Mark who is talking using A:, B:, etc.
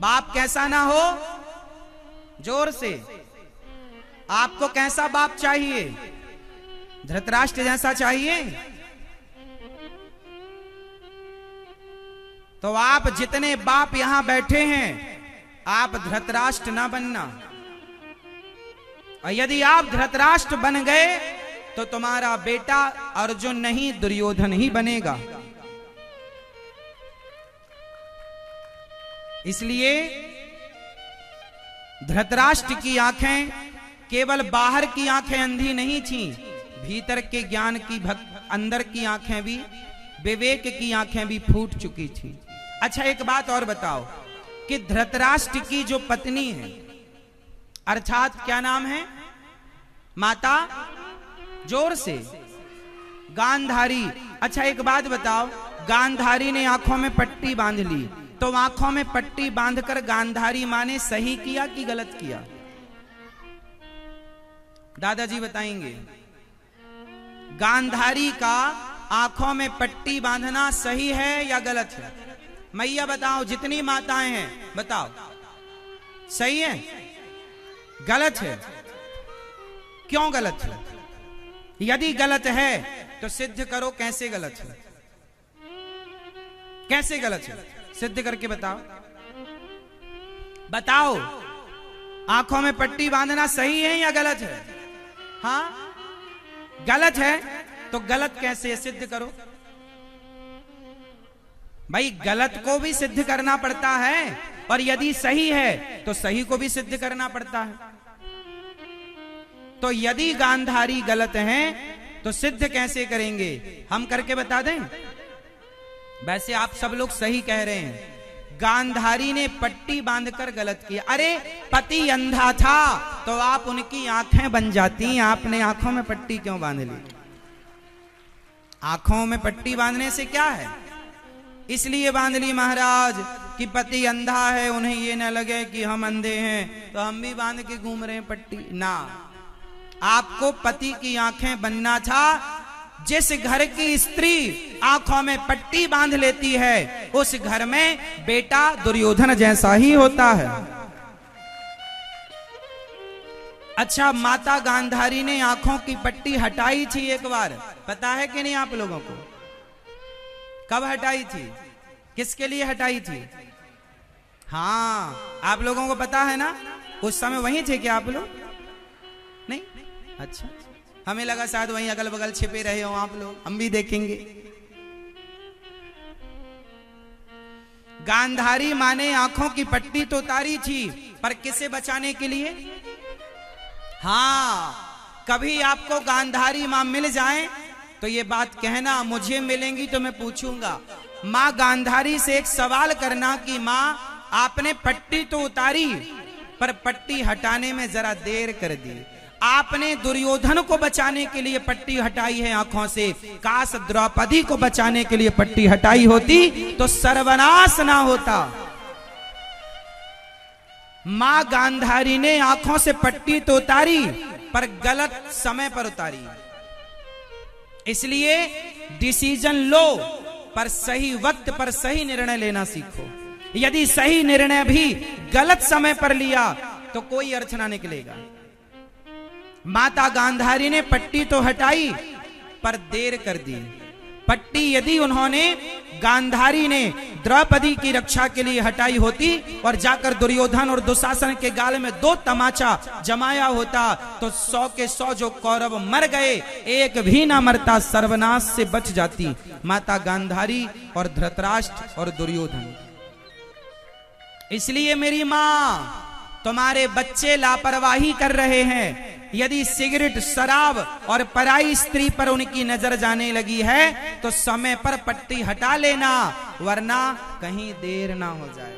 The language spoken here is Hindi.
A: बाप कैसा ना हो, जोर से, आपको कैसा बाप चाहिए? धृतराष्ट्र जैसा चाहिए? तो आप जितने बाप यहां बैठे हैं, आप धृतराष्ट्र ना बनना। और यदि आप धृतराष्ट्र बन गए तो तुम्हारा बेटा अर्जुन नहीं दुर्योधन ही बनेगा। इसलिए धृतराष्ट्र की आंखें केवल बाहर की आंखें अंधी नहीं थी, भीतर के ज्ञान की अंदर की आंखें भी, विवेक की आंखें भी फूट चुकी थी। अच्छा एक बात और बताओ कि धृतराष्ट्र की जो पत्नी है, अर्थात क्या नाम है? माता, जोर से, गांधारी। अच्छा एक बात बताओ, गांधारी ने आंखों में पट्टी बांध ली, तो आंखों में पट्टी बांधकर गांधारी मां ने सही किया कि गलत किया? दादाजी बताएंगे। गांधारी का आंखों में पट्टी बांधना सही है या गलत है? मैया बताओ, जितनी माताएं हैं बताओ, सही है, गलत है? क्यों गलत है? यदि गलत है तो सिद्ध करो कैसे गलत है, कैसे गलत है, सिद्ध करके बताओ। बताओ, आंखों में पट्टी बांधना सही है या गलत है? हाँ, गलत है तो गलत कैसे, सिद्ध करो भाई। गलत को भी सिद्ध करना पड़ता है, और यदि सही है तो सही को भी सिद्ध करना पड़ता है। तो यदि गांधारी गलत हैं तो सिद्ध कैसे करेंगे? हम करके बता दें? वैसे आप सब लोग सही कह रहे हैं, गांधारी ने पट्टी बांधकर गलत किया। अरे पति अंधा था तो आप उनकी आंखें बन जाती, आपने आंखों में पट्टी क्यों बांध ली? आंखों में पट्टी बांधने से क्या है? इसलिए बांध ली महाराज कि पति अंधा है, उन्हें ये न लगे कि हम अंधे हैं तो हम भी बांध के घूम रहे हैं पट्टी। ना, आपको पति की आंखें बनना था। जिस घर की स्त्री आंखों में पट्टी बांध लेती है, उस घर में बेटा दुर्योधन जैसा ही होता है। अच्छा, माता गांधारी ने आंखों की पट्टी हटाई थी एक बार, पता है कि नहीं आप लोगों को? कब हटाई थी? किसके लिए हटाई थी? हाँ, आप लोगों को पता है ना? उस समय वहीं थे क्या आप लोग? नहीं? अच्छा, हमें लगा शायद वहीं अगल बगल छिपे रहे हो आप लोग, हम भी देखेंगे। गांधारी मां ने आंखों की पट्टी तो उतारी थी, पर किसे बचाने के लिए? हाँ, कभी आपको गांधारी मां मिल जाए तो ये बात कहना, मुझे मिलेंगी तो मैं पूछूंगा। मां गांधारी से एक सवाल करना कि मां आपने पट्टी तो उतारी, पर पट्टी हटाने में जरा देर कर दी। आपने दुर्योधन को बचाने के लिए पट्टी हटाई है आंखों से, काश द्रौपदी को बचाने के लिए पट्टी हटाई होती तो सर्वनाश ना होता। मां गांधारी ने आंखों से पट्टी तो उतारी, पर गलत समय पर उतारी। इसलिए डिसीजन लो, पर सही वक्त पर सही निर्णय लेना सीखो। यदि सही निर्णय भी गलत समय पर लिया तो कोई अर्थ ना निकलेगा। माता गांधारी ने पट्टी तो हटाई, पर देर कर दी। पट्टी यदि उन्होंने, गांधारी ने द्रौपदी की रक्षा के लिए हटाई होती और जाकर दुर्योधन और दुशासन के गाल में 2 तमाचा जमाया होता, तो 100 के 100 जो कौरव मर गए, एक भी ना मरता, सर्वनाश से बच जाती माता गांधारी और धृतराष्ट्र और दुर्योधन। इसलिए मेरी मां, तुम्हारे बच्चे लापरवाही कर रहे हैं। यदि सिगरेट, शराब और पराई स्त्री पर उनकी नजर जाने लगी है तो समय पर पट्टी हटा लेना, वरना कहीं देर ना हो जाए।